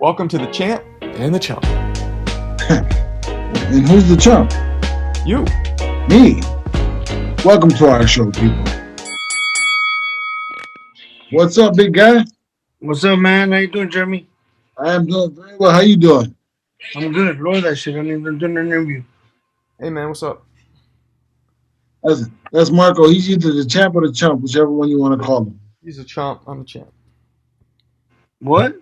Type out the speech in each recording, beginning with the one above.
Welcome to the champ and the chump. And who's the chump? You. Me. Welcome to our show, people. What's up, big guy? What's up, man? How you doing, Jeremy? I am doing very well. How you doing? I'm good. Lord, that shit. I need to do an interview. Hey, man, what's up? That's Marco. He's either the champ or the chump, whichever one you want to call him. He's a chump. I'm the champ. What?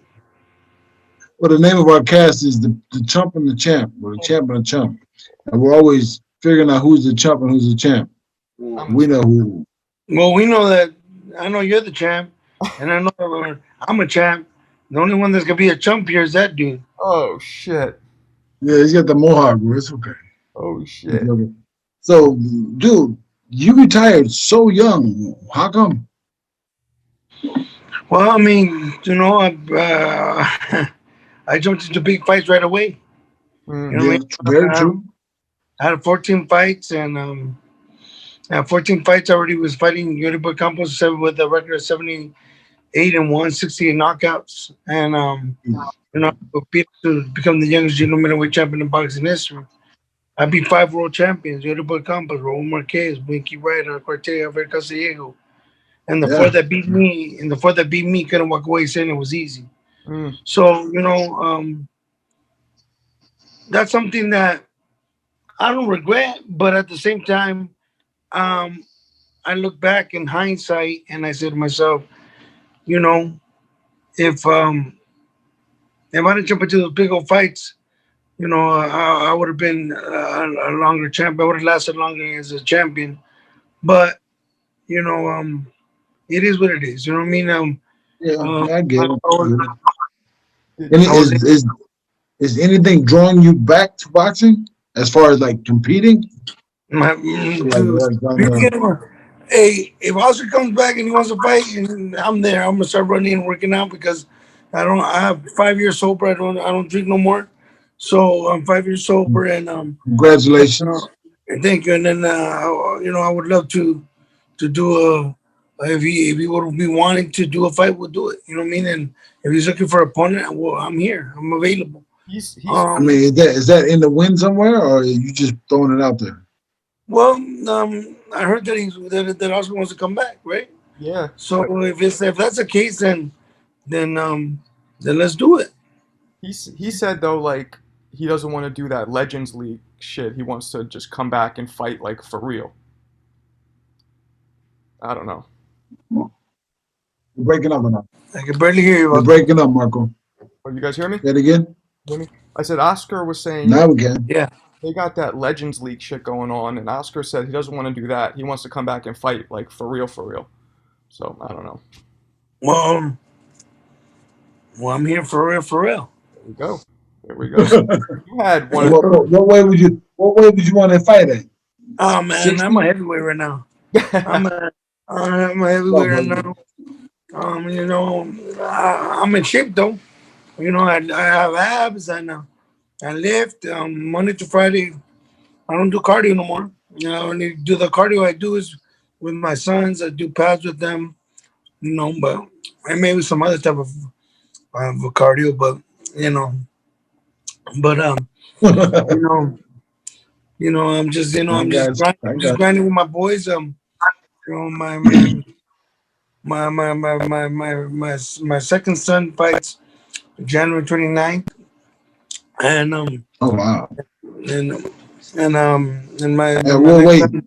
Well, the name of our cast is the chump and the champ, or the champ and the chump. And we're always figuring out who's the chump and who's the champ. We know who. Well, we know that. I know you're the champ, and I know I'm a champ. The only one that's gonna be a chump here is that dude. Oh, shit. Yeah, he's got the mohawk, bro. It's okay. Oh, shit. So, dude, you retired so young. How come? Well, I mean, you know, I jumped into big fights right away. You know Yeah, what I mean? very true. I had 14 fights, and 14 fights I already was fighting Yuri Campos with a record of 78-1, 68 knockouts, and you know, to become the youngest junior middleweight champion in boxing history. I beat 5 world champions: Yuri Campos, Raul Marquez, Winky Ryder, Cortez, Javier Casillego. And the four that beat me, couldn't walk away saying it was easy. So, you know, that's something that I don't regret, but at the same time, I look back in hindsight and I said to myself, you know, if I didn't jump into those big old fights, you know, I would have been a longer champion. I would have lasted longer as a champion. But, you know, it is what it is. You know what I mean? I get it. Is anything drawing you back to boxing as far as like competing? Hey, if Oscar comes back and he wants to fight, and I'm there, I'm gonna start running and working out because I have 5 years sober. I don't drink no more. So I'm 5 years sober, and congratulations. Thank you. And then you know, I would love to do if he would be wanting to do a fight, we'll do it. You know what I mean? And if he's looking for an opponent, well, I'm here. I'm available. I mean, is that in the wind somewhere, or are you just throwing it out there? Well, I heard that that Oscar wants to come back, right? Yeah. So if that's the case, then let's do it. He said though, like, he doesn't want to do that Legends League shit. He wants to just come back and fight like for real. I don't know. You're breaking up or not? I can barely hear you. You're breaking up, Marco. Oh, you guys hear me? Say it again. Hear me? I said Oscar was saying. Now we can. Yeah. They got that Legends League shit going on, and Oscar said he doesn't want to do that. He wants to come back and fight like for real. So I don't know. Well, I'm here for real. There we go. You had one. What way would you want to fight at? Oh man, 60? I'm a heavyweight right now. I'm a heavyweight right now. You know, I'm in shape though. You know, I have abs and I lift Monday to Friday. I don't do cardio no more. You know, when you do the cardio I do is with my sons. I do pads with them. You know, but I maybe some other type of cardio, but you know, you know, I'm just grinding with my boys. You know, my second son fights January 29th, and oh wow, and my son,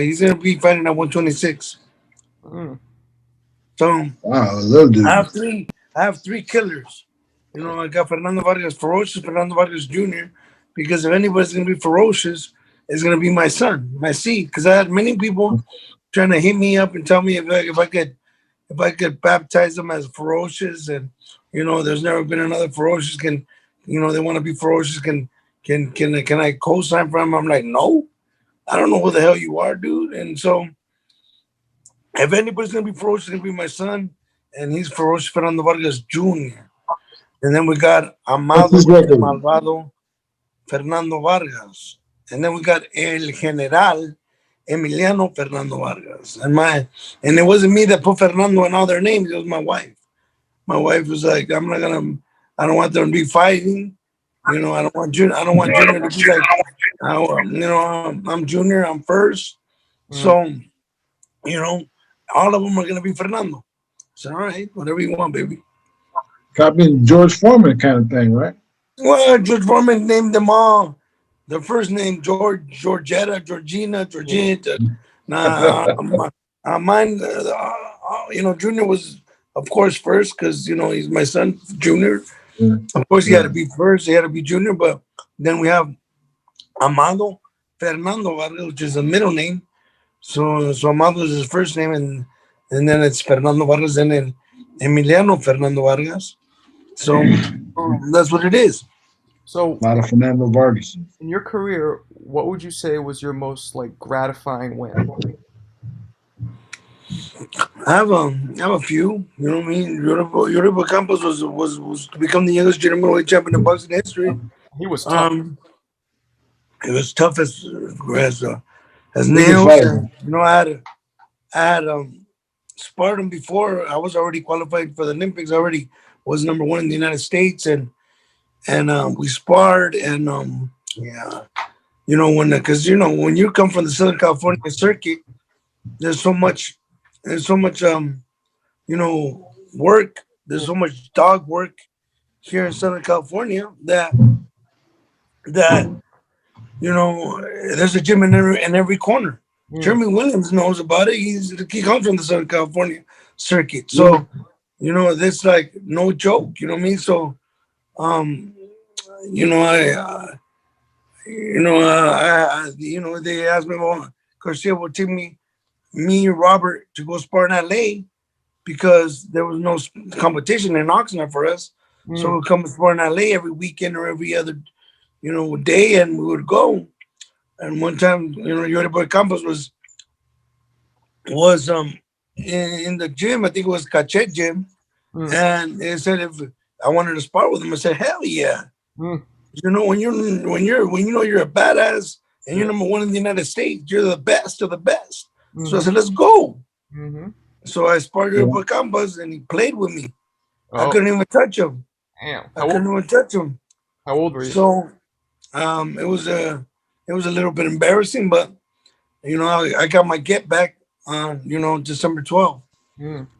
he's gonna be fighting at 126. So wow, little dude. I have three killers. You know, I got Fernando Vargas Ferocious, Fernando Vargas Jr. Because if anybody's gonna be ferocious, it's gonna be my son, my seed. Because I had many people trying to hit me up and tell me if I could baptize them as ferocious, and you know, there's never been another ferocious. Can you know they want to be ferocious? Can I co-sign for him? I'm like, no, I don't know who the hell you are, dude. And so, if anybody's gonna be ferocious, it's gonna be my son, and he's ferocious Fernando Vargas Jr. And then we got Amado Malvado Fernando Vargas, and then we got El General Emiliano Fernando Vargas, and it wasn't me that put Fernando in all their names. It was my wife. My wife was like, I'm not gonna I don't want them to be fighting. You know, I don't want Junior to be like, you know, I'm Junior, I'm first. So, you know, all of them are gonna be Fernando. So all right, whatever you want, baby. Copying George Foreman kind of thing, right? Well, George Foreman named them all. The first name George, Georgetta, Georgina, Georgette. Mine. You know, Junior was, of course, first because you know he's my son, Junior. Yeah. Of course, he had to be first. He had to be Junior, but then we have Amado Fernando Vargas, which is a middle name. So Amado is his first name, and then it's Fernando Vargas, and then Emiliano Fernando Vargas. So that's what it is. So, A lot of Fernando Vargas. in your career, what would you say was your most like gratifying win? I have a few. You know what I mean? Yuribo Campos was to become the youngest junior middleweight champion in boxing history. He was tough. It was tough as He nails. could fight. And, you know, I had sparred him before. I was already qualified for the Olympics. I already was number one in the United States, and we sparred, and yeah, you know, because you know when you come from the Southern California circuit, there's so much you know, work. There's so much dog work here in Southern California that you know, there's a gym in every corner. Jeremy Williams knows about it. He comes from the Southern California circuit, so you know that's like no joke. You know what I mean? So, you know, you know, they asked me, well, Garcia will take me and Robert to go spar in LA because there was no competition in Oxnard for us. So we'd come spar in LA every weekend or every other, you know, day, and we would go. And one time, you know, Yuribo Campos was in the gym. I think it was Cachet gym, and they said if I wanted to spar with him, I said hell yeah. You know, when you know you're a badass and you're number one in the United States, you're the best of the best. So I said, let's go. So I sparred with Campos, and he played with me. I couldn't even touch him. Damn. I couldn't even touch him. How old were you? So it was a little bit embarrassing, but you know, I got my get back on, you know, December 12th.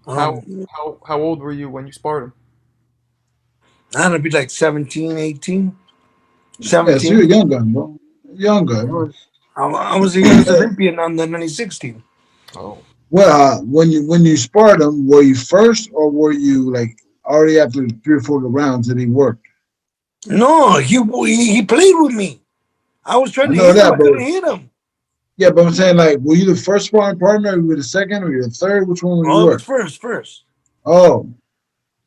How old were you when you sparred him? I had to be like 17, 18. Yeah, so 17. you're a young gun, bro. Young gun. I was the youngest Olympian on the 2016. Oh. Well, when you sparred him, were you first or were you like already after 3 or 4 rounds that he worked? No, he played with me. I was trying to know hit that, him. I couldn't hit him. Yeah, but I'm saying, like, were you the first sparring partner, or were you the second, or you the third? Which one were you? Oh, it was first. Oh.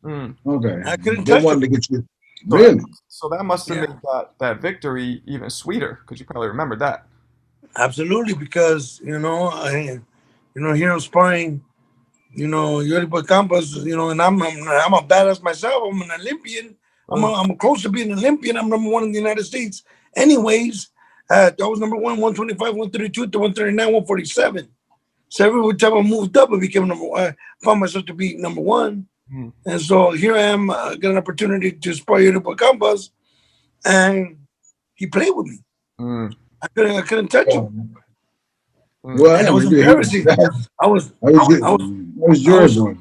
Okay. I couldn't They touch wanted him. to get you. Really? So that must have made that victory even sweeter, because you probably remembered that. Absolutely, because you know, here I'm sparring, you know, Yuribo Campos, you know, and I'm a badass myself. I'm an Olympian. I'm close to being an Olympian. I'm number one in the United States. Anyways, I was number one, 125, 132 to 139, 147. So every time I moved up, I became number one. I found myself to be number one. And so here I am, got an opportunity to spar Yuribo Campos, and he played with me. I couldn't touch him. Well, and it was embarrassing. I was your boy.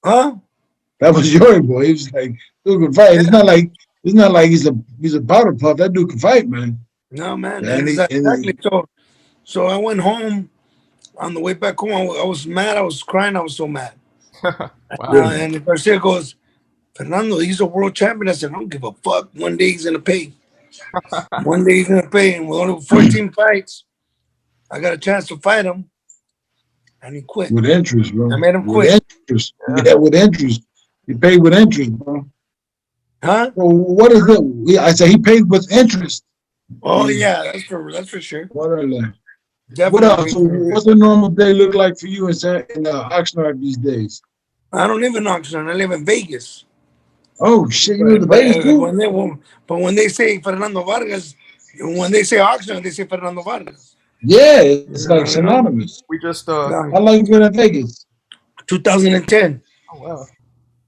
Huh? That was your boy. He was like, dude can fight. It's not like he's a powder puff. That dude can fight, man. No, man. Yeah, exactly. So I went home. On the way back home, I was mad. I was crying. I was so mad. Wow. And Garcia goes, Fernando, he's a world champion. I said, I don't give a fuck. One day he's gonna pay. One day he's gonna pay. And with only 14 fights, I got a chance to fight him, and he quit. With interest, bro. I made him quit. With interest. Yeah, with interest. He paid with interest, bro. Huh? Well, what is it? I said he paid with interest. Oh yeah, that's for sure. What are they? Definitely. What else? So what's a normal day look like for you in Oxnard these days? I don't live in Oxnard. I live in Vegas. Oh shit, you live in Vegas too? But when they say Fernando Vargas, when they say Oxnard, they say Fernando Vargas. Yeah, it's like synonymous. We just How long you been in Vegas? 2010. Oh wow.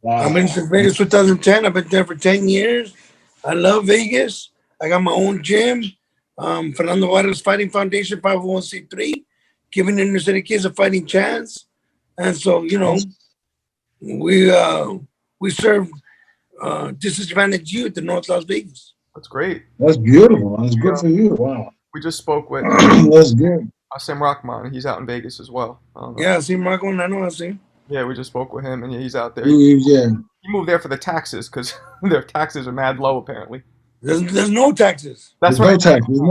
I've been to Vegas 2010. I've been there for 10 years. I love Vegas. I got my own gym. Fernando Vargas Fighting Foundation, 501c3, giving inner city kids a fighting chance. And so, you know, we serve disadvantaged youth in North Las Vegas. That's great. That's beautiful. That's good for you. Wow. We just spoke with That's good. Sam Rockman. He's out in Vegas as well. Yeah, I see Marco. I know. I see. Yeah, we just spoke with him, and he's out there. Yeah. He moved there for the taxes because their taxes are mad low, apparently. There's no taxes. That's There's right. no tax. There's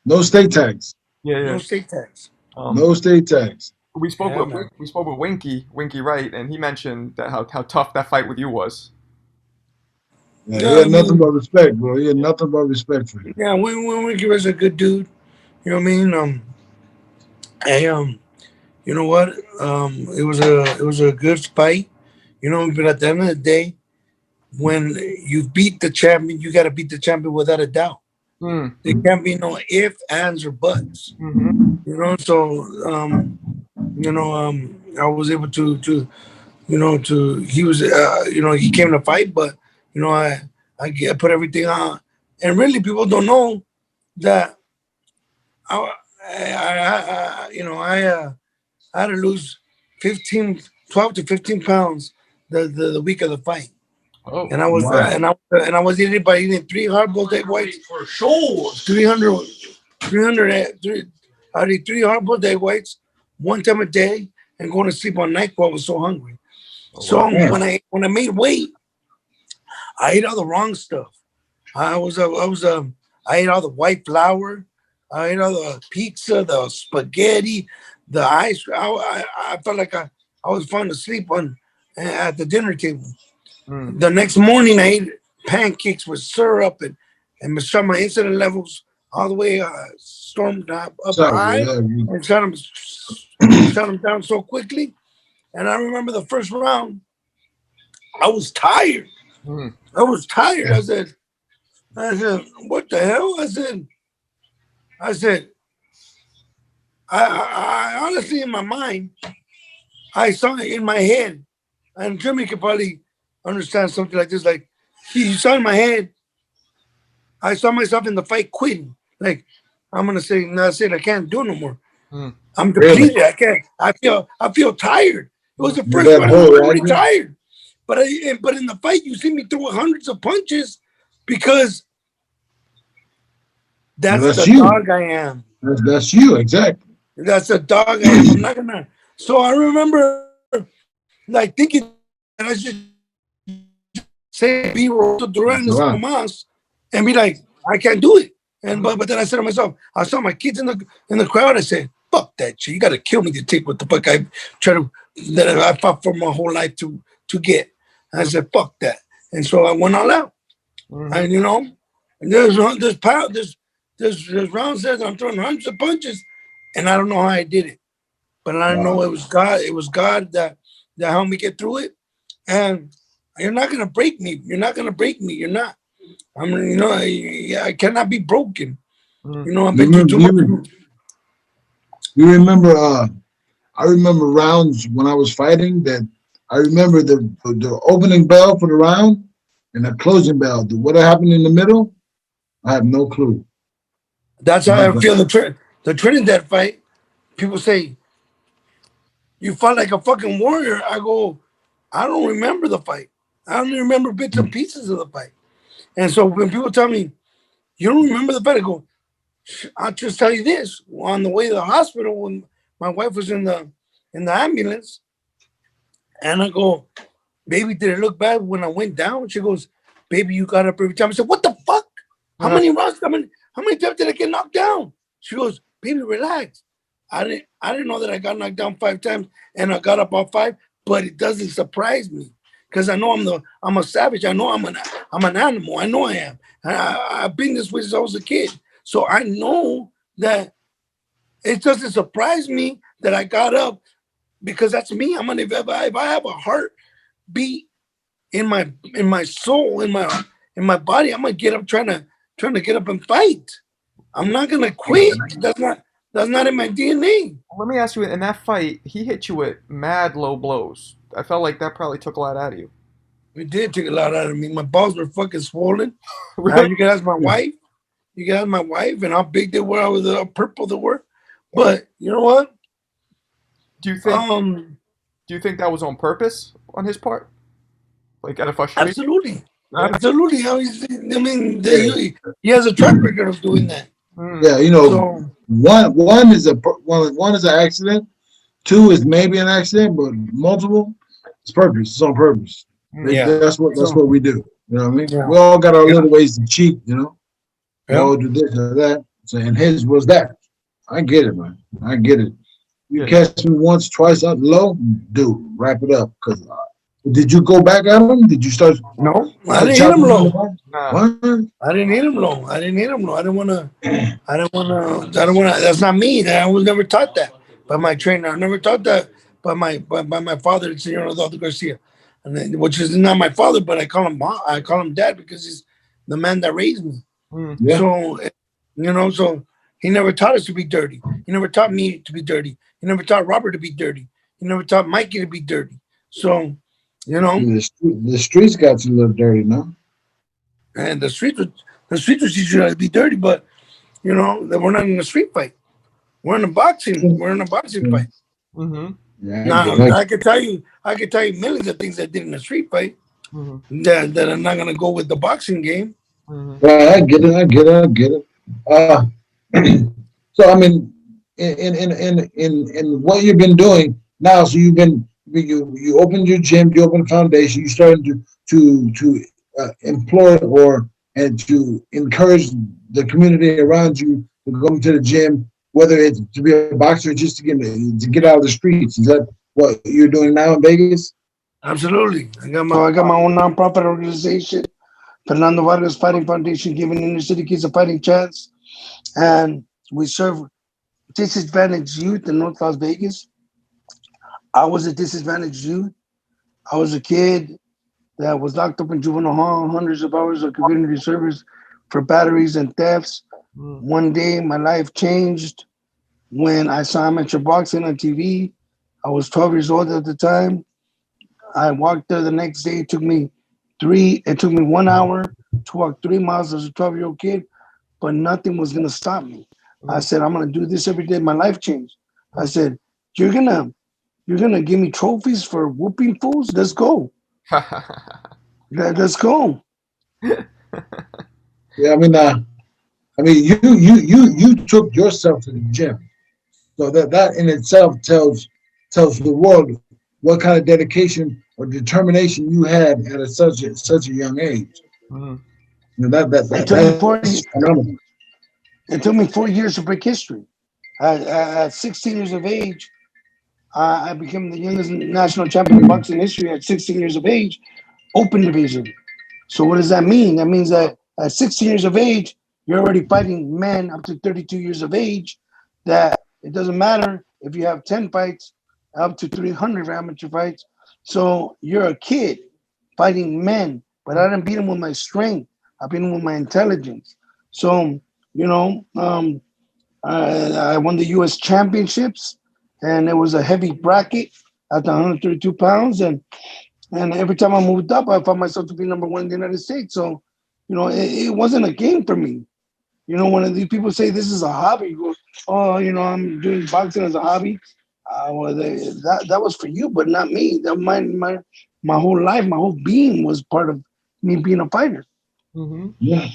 no state tax. Yeah. No state tax. No state tax. We spoke with Winky Wright, and he mentioned that how tough that fight with you was. Yeah, he had nothing but respect, bro. He had nothing but respect for you. Yeah, Winky was a good dude. You know what I mean? You know what? It was a good fight. You know, but at the end of the day, when you beat the champion, you got to beat the champion without a doubt. There can't be no ifs, ands, or buts. You know, so I was able to he was he came to fight, but I put everything on, and really people don't know that I had to lose 12 to 15 pounds the week of the fight. Oh, and I was and I was eating by eating 3 hard-boiled egg whites for sure. 300 I'd eat 3 hard-boiled egg whites 1 time a day and going to sleep on night while I was so hungry. When I made weight, I ate all the wrong stuff. I ate all the white flour. I ate all the pizza, the spaghetti, the ice. I felt like I was falling asleep at the dinner table. The next morning, I ate pancakes with syrup and shot my insulin levels all the way stormed up high and shut them down so quickly. And I remember the first round, I was tired. I said, what the hell? I said, I honestly, in my mind, I saw it in my head, and Jimmy could probably understand something like this. Like, he saw in my head, I saw myself in the fight quitting. Like, I'm gonna say, that's it. I can't do it no more. I'm depleted. I can't. I feel tired. It was the first one. I was already tired. But in the fight, you see me throw hundreds of punches because that's the dog I am. That's you, exactly. That's a dog I am. I'm not gonna. So I remember, like, thinking that I should say be Roberto Duran and be like, I can't do it. And but then I said to myself, I saw my kids in the crowd. I said, fuck that shit. You got to kill me to take what the fuck I fought for my whole life to get. And I said, fuck that. And so I went all out. And there's rounds there that I'm throwing hundreds of punches, and I don't know how I did it, but I know it was God. It was God that helped me get through it. And you're not gonna break me. You're not gonna break me. You're not. I mean, I cannot be broken. I've been through too much. You remember? I remember rounds when I was fighting. That I remember the opening bell for the round and the closing bell. What happened in the middle? I have no clue. That's how I feel the Trinidad fight. People say, you fought like a fucking warrior. I go, I don't remember the fight. I don't even remember bits and pieces of the fight. And so when people tell me, you don't remember the fight, I go, I'll just tell you this. On the way to the hospital, when my wife was in the ambulance, and I go, baby, did it look bad when I went down? She goes, baby, you got up every time. I said, what the fuck? How many rounds? How many times did I get knocked down? She goes, baby, relax. I didn't know that I got knocked down 5 times and I got up all 5, but it doesn't surprise me because I know I'm a savage. I know I'm an animal. I know I am. I've been this way since I was a kid. So I know that it doesn't surprise me that I got up because that's me. If I have a heartbeat in my soul, in my body, I'm gonna get up trying to get up and fight. I'm not gonna quit. That's not in my DNA. Let me ask you, in that fight, he hit you with mad low blows. I felt like that probably took a lot out of you. We did take a lot out of me. My balls were fucking swollen. Really? You can ask my wife. You can ask my wife and how big they were. I was how purple they were. But you know what? Do you think Um, do you think that was on purpose on his part? Like out of frustration? absolutely, Not- absolutely. How he's, I mean, Yeah, he has a track record of doing that. Mm, yeah. You know, So one is an accident. Two is maybe an accident, but multiple, it's purpose. It's on purpose. mm, yeah. That's So what we do. You know what I mean? yeah, We all got our yeah, little ways to cheat. You know, we yeah. all do this or that. So, and his was that. I get it, man. I get it. You yeah. catch me once, twice up low, dude, wrap it up. Cause did you go back at him? Did you start No, I didn't hit him chopping him in the low. back? Nah. What? I didn't hit him low. I didn't hit him low. I don't want to. I don't want to. I don't want to. That's not me. I was never taught that by my trainer. I never taught that by my father, Senor Adolfo Garcia, and then, which is not my father, but I call him I call him dad because he's the man that raised me. Mm, Yeah. So so he never taught us to be dirty. He never taught me to be dirty. He never taught Robert to be dirty. He never taught Mikey to be dirty. So, you know, The streets got you a little dirty, no? and the streets would teach you how to be dirty, but that we're not in a street fight. We're in a boxing. We're in a boxing fight. mm-hmm, Yeah, Now I I could tell you millions of things I did in a street fight mm-hmm, that are not gonna go with the boxing game. mm-hmm. well, I get it. I get it. I get it. Uh, so I mean, in what you've been doing now, so you opened your gym, you opened a foundation, you started to employ or and to encourage the community around you to go to the gym, whether it's to be a boxer or just to get out of the streets. Is that what you're doing now in Vegas? Absolutely. I got my own nonprofit organization, Fernando Vargas Fighting Foundation, giving inner city kids a fighting chance. And we serve disadvantaged youth in North Las Vegas. I was a disadvantaged youth. I was a kid that was locked up in juvenile hall, hundreds of hours of community service for batteries and thefts. Mm, One day, my life changed when I saw amateur boxing on TV. I was 12 years old at the time. I walked there the next day. It took me 1 hour to walk 3 miles as a 12-year-old kid, but nothing was gonna stop me. I mm, said, I'm gonna do this every day. My life changed. I mm. said, you're gonna give me trophies for whooping fools? Let's go. Let's go. Yeah, you took yourself to the gym, so that in itself tells the world what kind of dedication or determination you had at such a young age. Mm, You know, It took me four. that's phenomenal. It took me 4 years to break history. At 16 years of age, I became the youngest national champion in boxing history at 16 years of age, open division. So what does that mean? That means that at 16 years of age, you're already fighting men up to 32 years of age. That it doesn't matter if you have 10 fights, up to 300 amateur fights. So you're a kid fighting men, but I didn't beat them with my strength. I beat them with my intelligence. So you know, um, I won the U.S. championships, and it was a heavy bracket at the 132 pounds, and every time I moved up, I found myself to be number one in the United States. So, it wasn't a game for me. When these people say this is a hobby, you go, oh, I'm doing boxing as a hobby. That was for you, but not me. That my whole life, my whole being was part of me being a fighter. mm-hmm. Yeah.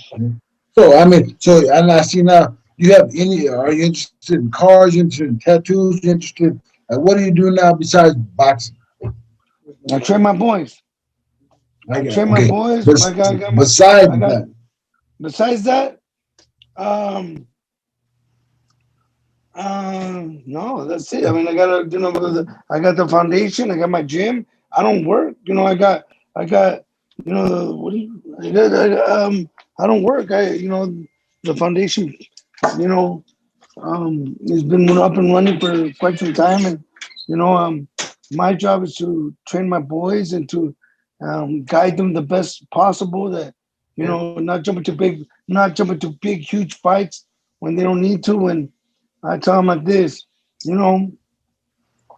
So and I see now you have any. Are you interested in cars? You interested in tattoos? You interested? What do you do now besides boxing? I train my boys. I Okay, train my okay. boys. Bes- I besides got. that, Besides that, um, no, that's it. I mean, I got I got the foundation. I got my gym. I don't work. I got, what do you, I don't work. The foundation, you know, has been up and running for quite some time, and you know, my job is to train my boys and to guide them the best possible. That Yeah. not jump into big, huge fights when they don't need to. And I tell them like this, you know,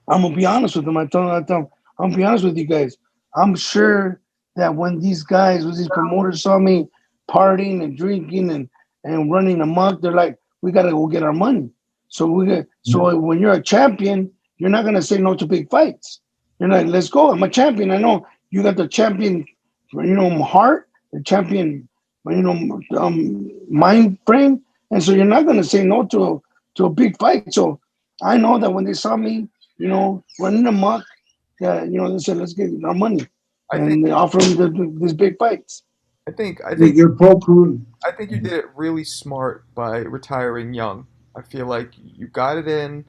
I'm gonna be honest with them. I tell them, I'm gonna be honest with you guys. I'm sure that when these guys, when these promoters saw me partying and drinking and running amok, they're like, we gotta go get our money. So when you're a champion, you're not gonna say no to big fights. You're like, let's go. I'm a champion. I know you got the champion, heart, the champion, mind frame, and so you're not gonna say no to a big fight. So I know that when they saw me, running amok, yeah, they said, let's get our money, I think and they offer them these big fights. I think I think Your pro career. I think you did it really smart by retiring young. I feel like you got it in,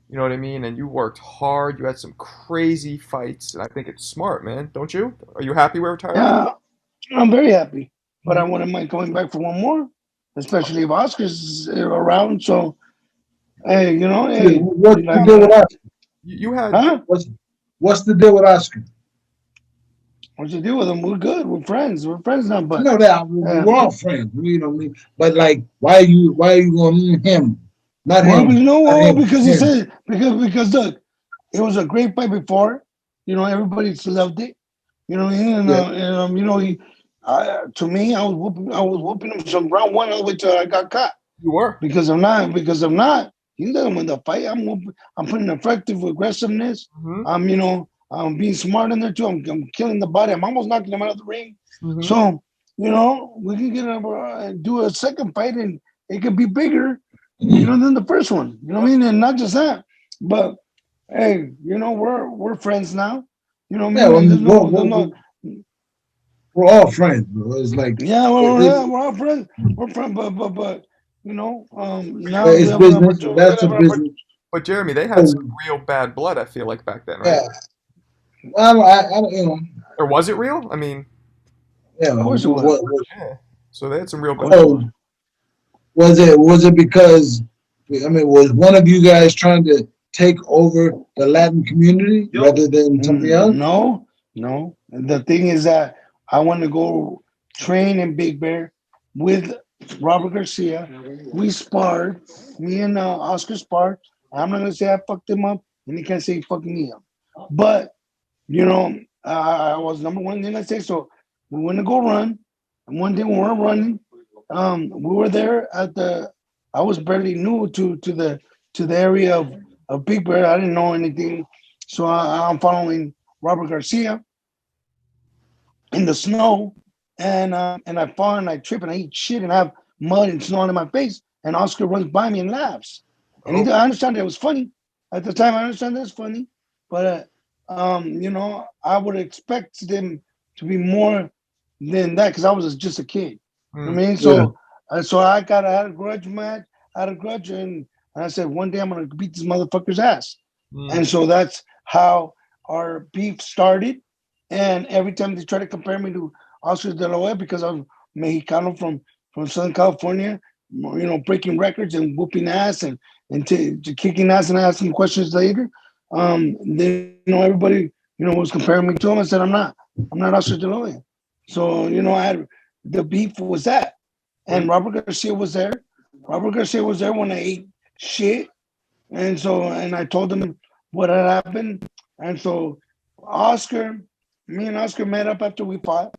you know what I mean, and you worked hard. You had some crazy fights, and I think it's smart, man. Don't you? Are you happy with retiring? Yeah, I'm very happy, but I Mhm. wouldn't mind coming back for one more, especially if Oscar's around. So, hey, Yeah, hey, what's the like, deal with Oscar? You had huh? What's the deal with Oscar? What's the deal with him? We're good. We're friends. We're friends now. I But know that uh, we're all friends. You know what I mean? But like, why are you going to him? Not well, him. Not him. because he Him. said because look, it was a great fight before. Everybody loved it. You know what I mean? And, Yeah. to me, I was whooping him from round one all the way till I got caught. you were. Because I'm not, he's not win the fight. I'm putting effective aggressiveness. Hmm. I'm being smart in there too. I'm killing the body. I'm almost knocking him out of the ring. Hmm. So, we can get do a second fight and it could be bigger, than the first one. You know what I mean? And not just that, but hey, we're friends now. You know what I Yeah. mean? I And there's mean, no, there's no, we're all friends, bro. It's like yeah, it's, we're all friends. We're friends, but now we it's have an business. opportunity. We're gonna That's a have an opportunity. business. But Jeremy, they had some Oh, real bad blood. I feel like back then, right? yeah. I Or was it real? I mean, yeah. Of course it was. yeah. So they had some real Of bad course it blood. Oh, was. was it because I mean, was one of you guys trying to take over the Latin community rather than something else? No, no. The thing is that I want to go train in Big Bear with Robert Garcia. We sparred. Me and Oscar sparred. I'm not gonna say I fucked him up, and he can't say he fucked me up. But I was number one in the United States, so we went to go run. And one day when we were running, we were there at the. I was barely new to the area of Big Bear. I didn't know anything, so I'm following Robert Garcia in the snow, and I fall and I trip and I eat shit and I have mud and snow on my face. And Oscar runs by me and laughs, and Oh, I understand that it was funny at the time. I understand that's funny, but I would expect them to be more than that because I was just a kid. You know mm, what I mean? Yeah. So I had a grudge match, I had a grudge, and I said one day I'm gonna beat this motherfucker's ass, mm. and so that's how our beef started. And every time they try to compare me to Oscar De La Hoya because I'm Mexicano from Southern California, breaking records and whooping ass and kicking ass and asking questions later. Then everybody was comparing me to him. I said I'm not Oscar De La Hoya. So I had the beef was that, What do and Robert Garcia was there. Robert Garcia was there when I ate shit, and I told him what had happened, and so Oscar, me and Oscar met up after we fought,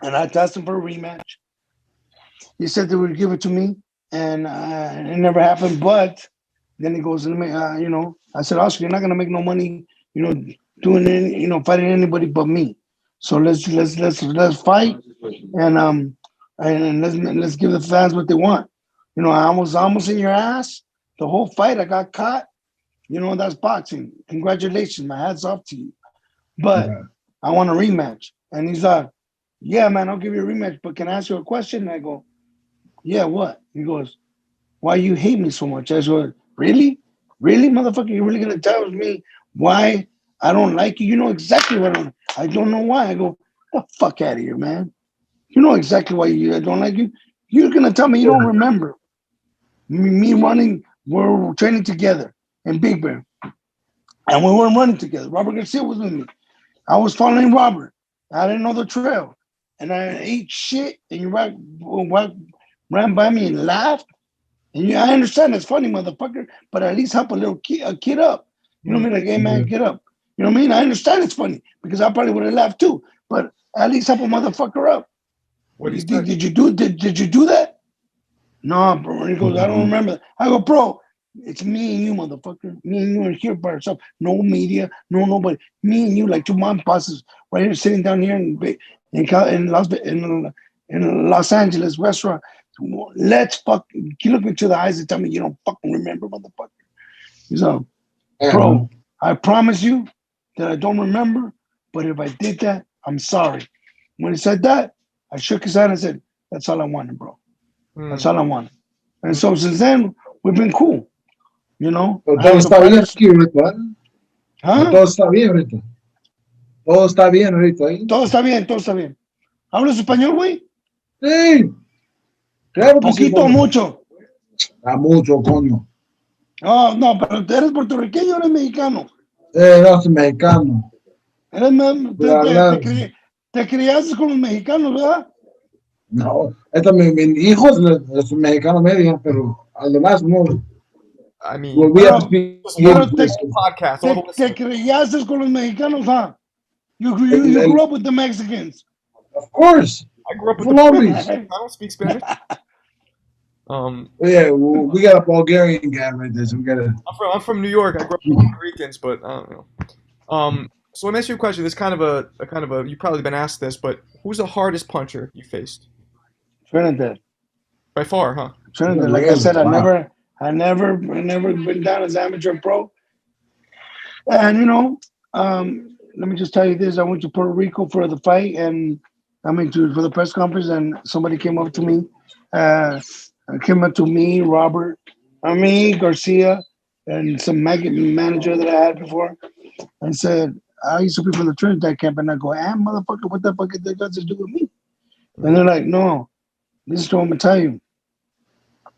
and I asked him for a rematch. He said they would give it to me, and it never happened. But then he goes, I said, Oscar, you're not gonna make no money, doing any, fighting anybody but me. So let's fight, and let's give the fans what they want. I was almost in your ass the whole fight. I got caught. That's boxing. Congratulations, my hats off to you. But Yeah. I want a rematch. And he's like, yeah, man, I'll give you a rematch, but can I ask you a question? And I go, yeah, what? He goes, why you hate me so much? I go, really? Really, motherfucker? You're really gonna tell me why I don't like you? You know exactly what I don't know why. I go, the fuck out of here, man. You know exactly why I don't like you. You're gonna tell me you don't remember me running, we're training together in Big Bear. And we weren't running together. Robert Garcia was with me. I was following Robert. I didn't know the trail. And I ate shit and you ran by me and laughed. And I understand it's funny, motherfucker, but at least help a kid up. You know mm. what I mean? Like, hey Yeah. man, get up. You know what I mean? I understand it's funny because I probably would have laughed too. but at least help a motherfucker up. What he said? Did you do that? No, bro. And he goes, I don't remember. I go, bro, it's me and you, motherfucker. Me and you are here by ourselves. No media, no nobody. Me and you, like two mom bosses, right here, sitting down here in Los Angeles restaurant. Let's fucking. You look me to the eyes and tell me you don't fucking remember, motherfucker. He's like, bro, I promise you that I don't remember. But if I did that, I'm sorry. When he said that, I shook his hand and said, "That's all I wanted, bro. That's all I wanted." And so since then, we've been cool. You know? Todo está bien aquí ahorita. ¿Ah? Todo está bien ahorita. Todo está bien ahorita ahí. Todo está bien, todo está bien. ¿Hablas español, güey? Sí. Claro que sí. Poquito o mucho. A mucho, coño. Oh, no, pero eres puertorriqueño o eres mexicano. No soy mexicano. Te criaste con los mexicanos, ¿verdad? No, mis hijos, los mexicanos me digan, pero además no. I mean, podcast. Te criaste con los mexicanos, huh? You grew up with the Mexicans. Of course. I grew up with the I don't speak Spanish. Yeah, we got a Bulgarian guy right there, so we got a. I'm from New York. I grew up with Puerto Ricans, but I don't know. So let me ask you a question. This kind of a you've probably been asked this, but who's the hardest puncher you faced? Trinidad. By far, huh? Trinidad. Like I said, I never been down as amateur pro. And you know, let me just tell you this: I went to Puerto Rico for the fight, and for the press conference, and somebody came up to me. Robert, Garcia, and some manager that I had before, and said, I used to be from the Trinidad camp, and I go, motherfucker, what the fuck that got to do with me? And they're like, no, this is what I'm going to tell you.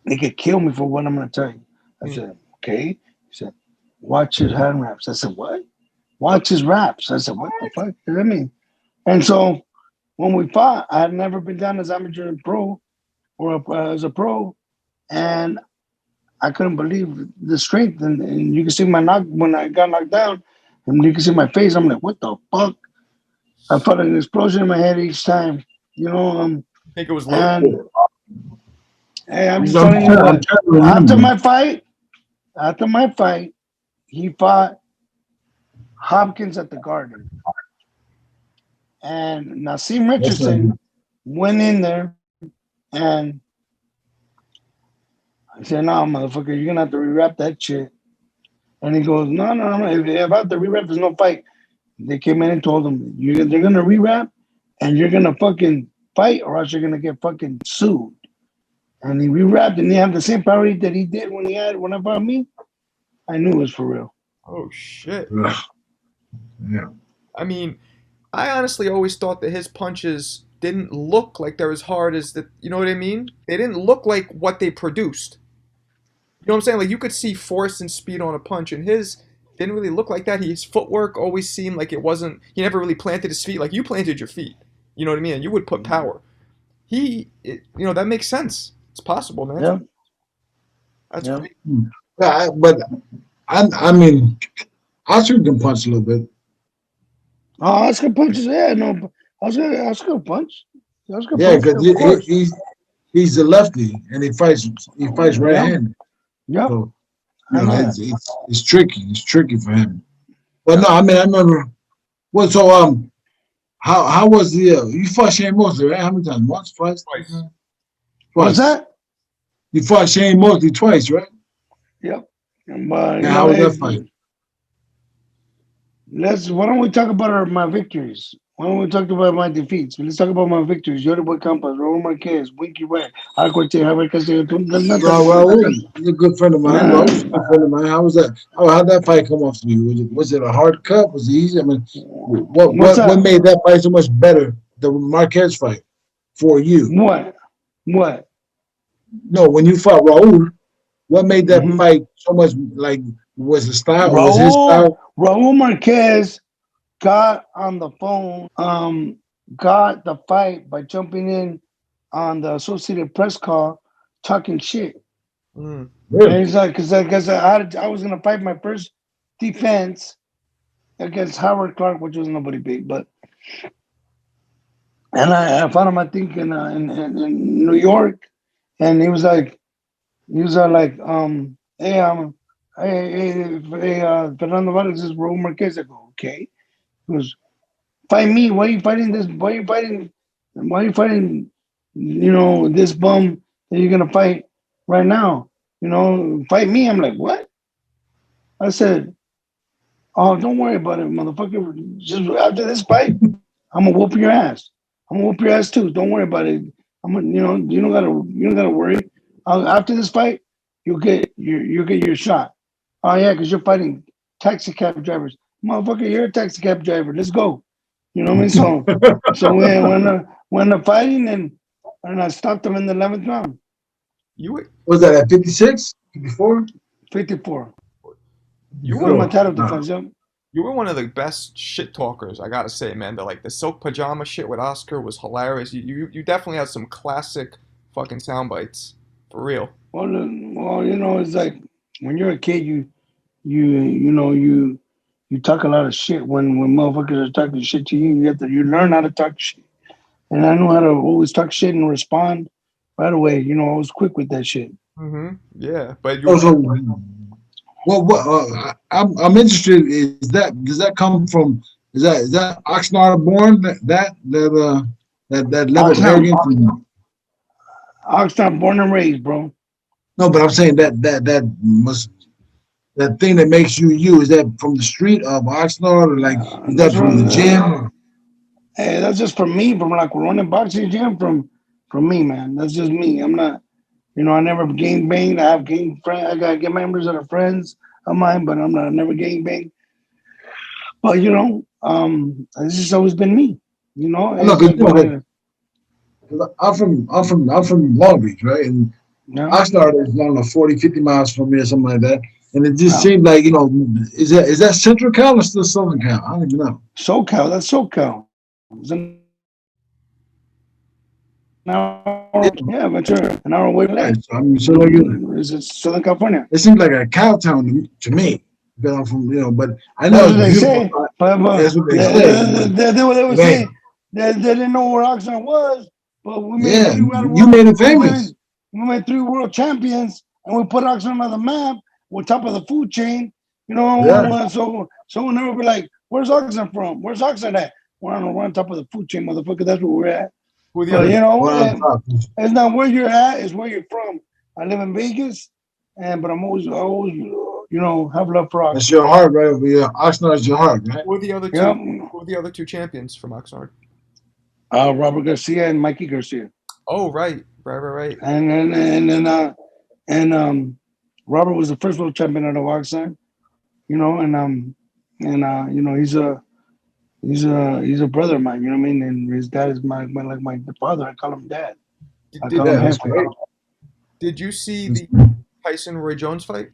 They could kill me for what I'm going to tell you. I said, okay. He said, watch his hand wraps. I said, what? Watch his wraps. I said, what the fuck does that mean? And so when we fought, I had never been down as amateur and pro or as a pro, and I couldn't believe the strength. And you can see my knock when I got knocked down, and you can see my face. I'm like, what the fuck? I felt an explosion in my head each time. You know, I think it was low. And hey, I'm just telling you what, after my fight, he fought Hopkins at the Garden. And Nassim Richardson went in there, and I said, no, motherfucker, you're going to have to rewrap that shit. And he goes, no. If I have to rewrap, there's no fight. They came in and told him, they're going to rewrap, and you're going to fucking fight, or else you're going to get fucking sued. And he rewrapped, and he had the same priority that he did when I fought me. I knew it was for real. Oh, shit. Yeah. I mean, I honestly always thought that his punches didn't look like they're as hard as the, you know what I mean? They didn't look like what they produced. You know what I'm saying? Like, you could see force and speed on a punch, and his didn't really look like that. His footwork always seemed like it wasn't, he never really planted his feet. Like, you planted your feet. You know what I mean? And you would put power. That makes sense. It's possible, man. Yeah. That's great. Yeah, but I mean, Oscar can punch a little bit. Oh, Oscar punches. Yeah, no, Oscar punch. Yeah, because he's a lefty and he fights right-handed. Yeah. So, it's tricky. It's tricky for him. But no, I mean, I remember. Well, so how was the you fought Shane Mosley, right? How many times? Once, twice? Twice. What's that? You fought Shane Mosley twice, right? Yep. How was that fight? Why don't we talk about my victories? Why don't we talk about my defeats? Let's talk about my victories. Yuri Boy Campas, Raul Marquez, Winky Red, Alcote, Javier Castillo. Raul, he's a good friend of mine. Raul's a good friend of mine. How was that? How'd that fight come off to you? Was it a hard cut? Was it easy? I mean, what made that fight so much better, the Marquez fight, for you? What? No, when you fought Raul, what made that fight so much, like, was the style? Was his style? Raul Marquez got on the phone, got the fight by jumping in on the Associated Press call, talking shit. Really? And he's like, because I was gonna fight my first defense against Howard Clark, which was nobody big, but And I found him, I think, in New York, and he was like, hey, Fernando Vargas is Raul Marquez. I go, okay. He goes, fight me. Why are you fighting this? Why are you fighting? Why are you fighting? This bum that you're gonna fight right now. Fight me. I'm like, what? I said, oh, don't worry about it, motherfucker. Just after this fight, I'm gonna whoop your ass. I'm gonna whoop your ass too. Don't worry about it. I'm gonna, you don't gotta worry. After this fight, you'll get your shot. Oh yeah, because you're fighting taxi cab drivers, motherfucker. You're a taxi cab driver. Let's go. You know what I mean? So when the fighting and I stopped him in the 11th round, You Was that at 56, 54? 54. you One were of my 54. title No. defense. Yep. you were one of the best shit talkers, I gotta say, man. The silk pajama shit with Oscar was hilarious. You definitely had some classic fucking sound bites. For real. It's like when you're a kid, you talk a lot of shit when motherfuckers are talking shit to you. You learn how to talk shit, and I know how to always talk shit and respond right away. I was quick with that shit. Yeah. But you Oh, were so what? I'm interested. Is that does that come from? Is that Oxnard born? That level of Oxnard, arrogance. Oxnard, born and raised, bro. No, but I'm saying that must that thing that makes you you. Is that from the street of Oxnard, or like is that That's what. from the gym? Hey, that's just from me, from like running boxing gym, from me, man. That's just me. I'm not. I never gang banged. I have gang friends. I got gang members that are friends of mine, but I'm not. I never gang bang. But it's just always been me. I know It's because like when I, 'cause I'm from Long Beach, right? And yeah, Oxnard is, I don't know, 40, 50 miles from me or something like that. And it just um, seemed like, is that Central Cal or still Southern Cal? I don't even know. SoCal. That's SoCal. It's an hour, Yeah, yeah, Ventura, an hour away from right. that. So, I mean, so like, It's Southern California. it seems like a cow town to me. Because I'm from, but I know That's what it's they beautiful. say. But That's what they they, say. But they would it ain't. say they didn't know where Oxnard was, but we made Yeah, three world you made it we famous. made we made three world champions, and we put Oxnard on the map. We're top of the food chain. Yeah. So we'll never be like, where's Oxnard from? Where's Oxnard at? We're on top of the food chain, motherfucker. That's where we're at. who were the But other One on top. it's not where you're at; it's where you're from. I live in Vegas, but I always, have love for That's Oxnard. your heart, right over here. Oxnard's your heart, right? who were the other two Yep. who were the other two champions from Oxnard? Robert Garcia and Mikey Garcia, Oh, right. and Robert was the first world champion out of Oxnard, and he's a brother of mine, you know what I mean, and his dad is my father. I call him dad. Did I did call him Yeah, that's Jefe. great. did you see That's the Tyson Roy Jones fight?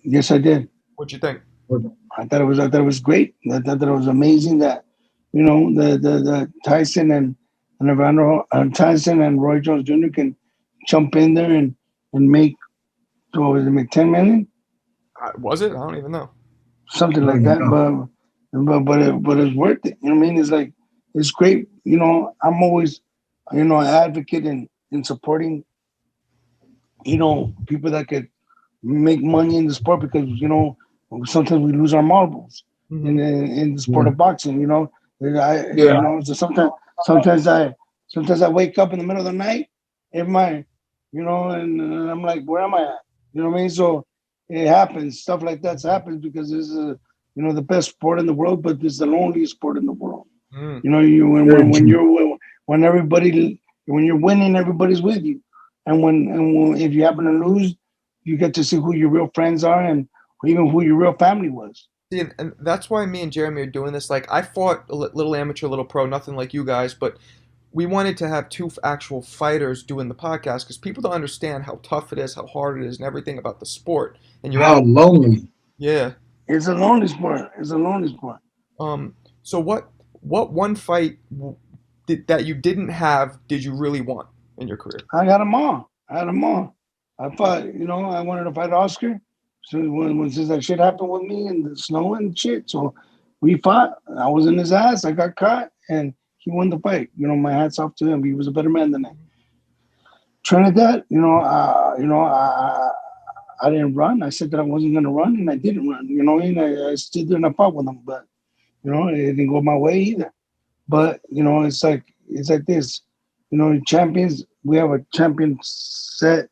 Yes, I did. What'd you think? good. I thought it was great. I thought that it was amazing that the Tyson and Tyson and Roy Jones Jr. can jump in there and make, what was it, make 10 million, Was it? I don't even know. something I don't like even that. know. But it's worth it. You know what I mean? It's like, it's great. I'm always an advocate in supporting people that could make money in the sport, because sometimes we lose our marbles in hmm the, in the sport Yeah. of boxing. Yeah. So sometimes I wake up in the middle of the night in my, and I'm like, where am I at? You know what I mean? So it happens. Stuff like that happens because this is the best sport in the world, but this is the loneliest sport in the world. Mm. You Very when true. you're when you're winning, everybody's with you, and if you happen to lose, you get to see who your real friends are, and even who your real family was. See, and that's why me and Jeremy are doing this. Like, I fought a little amateur, little pro, nothing like you guys, but we wanted to have two actual fighters doing the podcast because people don't understand how tough it is, how hard it is, and everything about the sport. And you're How out, lonely. yeah. It's a lonely sport. It's a lonely sport. So what one fight that you didn't have did you really want in your career? I got them all. I had them all. I fought. I wanted to fight Oscar. So since that shit happened with me and the snow and shit, so we fought. I was in his ass. I got caught, and he won the fight. You know, my hats off to him. He was a better man than I. Trinidad, I didn't run. I said that I wasn't going to run, and I didn't run. You know, and I stood there and I fought with him, but you know, it didn't go my way either. But you know, it's like this. You know, champions. We have a champion set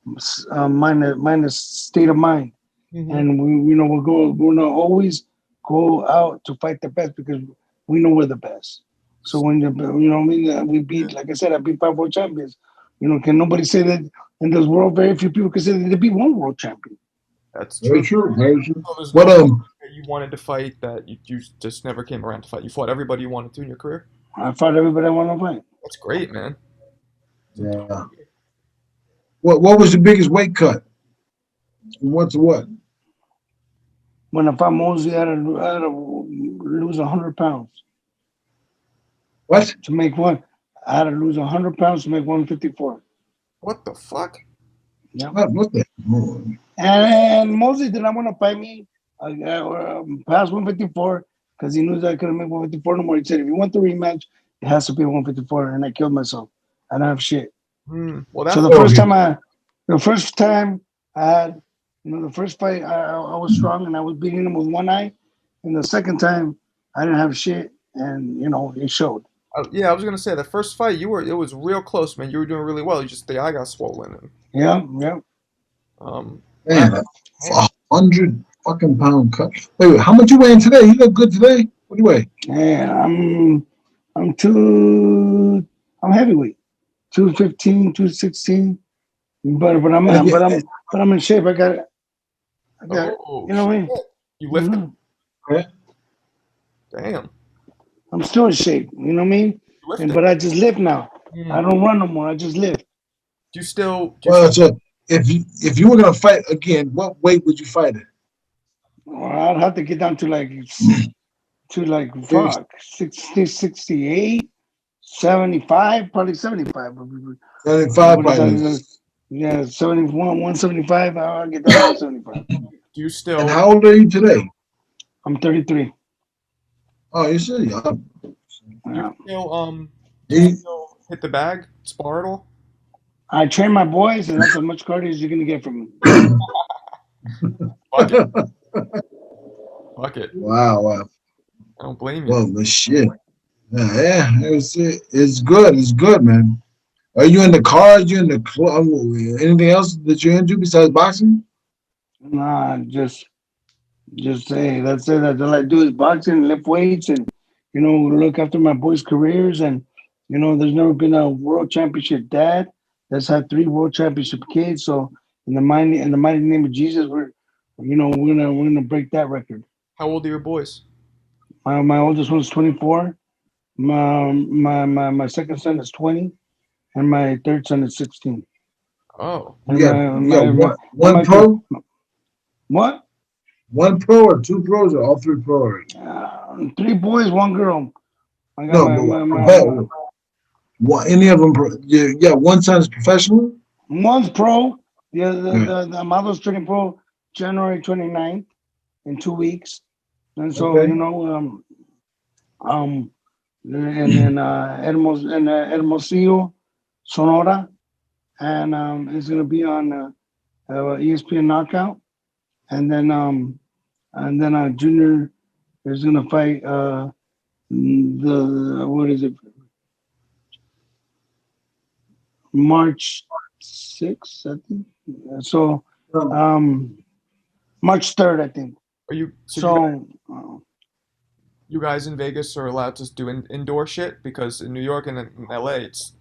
minus state of mind, and we're gonna always go out to fight the best because we know we're the best. So when we beat, like I said, I beat 5 world champions. You know, can nobody say that in this world? Very few people can say that they beat 1 world champion. That's Very true. true. Very true. So there's What no that you wanted to fight that you just never came around to fight. You fought everybody you wanted to in your career. I fought everybody I want to fight. That's great, man. Yeah. What was the biggest weight cut? From what to what? When I fought Mosey, I had to lose 100 pounds What? to make one. I had to lose 100 pounds to make 154. What the fuck? Yeah. What the? Oh. And Mosey did not want to fight me past 154 because he knew that I couldn't make 154 no more. He said, if you want the rematch, it has to be 154. And I killed myself. I don't have shit. Well, that's So the first time I had, you know, the first fight, I was strong and I was beating him with one eye. And the second time, I didn't have shit. And, you know, it showed. yeah, I was gonna say the first fight it was real close, man. You were doing really well. You just the eye got swollen. And, Yeah. um, Man, a 100 fucking pound cut. Wait, how much you weighing today? You look good today. What do you weigh? Yeah, I'm heavyweight. 215, 216. But I'm in shape. I got oh, you know what I mean? you lifted. Mm-hmm. Yeah. Damn. I'm still in shape. You know what I mean? You lifted. But I just lift now. I don't run no more. I just lift. Do you still? So if you were gonna fight again, what weight would you fight at? Well, I'd have to get down to like 60, 68, 75, probably 75. 75 What is probably. that? Yeah, 71, 175. I'll get down to 75. Do you still? And how old are you today? I'm 33. Oh, you're still young. You still You- still hit the bag, spar at all? I train my boys, and that's as much cardio as you're gonna get from me. Fuck it. Fuck it. Wow. I don't blame you. Well, but shit. Yeah, it's good. It's good, man. Are you in the cars? You in the club? Anything else that you're into besides boxing? Nah, just hey, that's it. That's all I do is boxing, lift weights, and you know, look after my boys' careers. And you know, there's never been a world championship dad that's had 3 world championship kids. So in the mighty name of Jesus, we're gonna break that record. How old are your boys? My oldest one's 24. My second son is 20, and my third son is 16. Oh, And You got one pro? What? One pro or 2 pros or all 3 pro? 3 boys, 1 girl. I got Any of them? Yeah, one son's professional. One's pro. The mother's turning pro January 29th in 2 weeks, and so Okay. you know, and then Hermosillo, Sonora, and it's gonna be on ESPN Knockout, and then Junior is gonna fight what is it? March 6th, I think. So March 3rd, I think. are you? So You guys in Vegas are allowed to do indoor shit because in New York and in LA, it's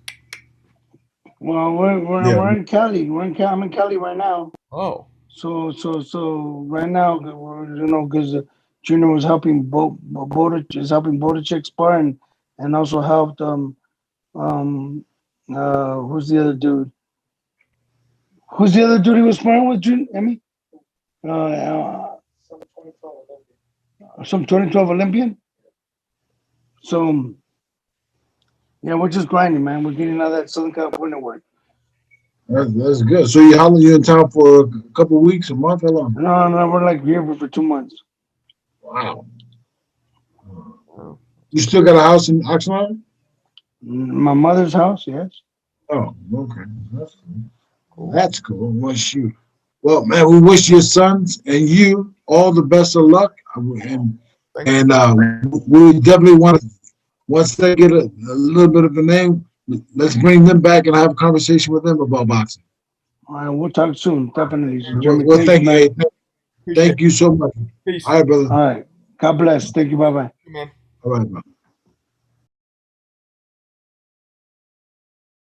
well, we're in Cali. I'm in Cali right now. oh. So right now, because Junior was helping Bodachek spar and also helped who's the other dude? Who's the other dude he was sparring with, Junior? Emmy? Some 2012 Olympian. So yeah, we're just grinding, man. We're getting out of that Southern California work. That's good. So you in town for a couple of weeks, a month, how long? No, we're like here for 2 months. Wow. You still got a house in Oxnard? My mother's house, yes. Oh, okay. That's cool. Cool. That's cool. Well, shoot. Well, man, we wish your sons and you all the best of luck. Thank you. And we definitely want to, once they get a little bit of a name, let's bring them back and have a conversation with them about boxing. All right, we'll talk soon. Definitely. So, Well, Jimmy, well thank you, thank you. man. Hey, Appreciate thank you so much. it. Peace. All right, brother. All right. God bless. Thank you. Bye bye. Man. All right, bro.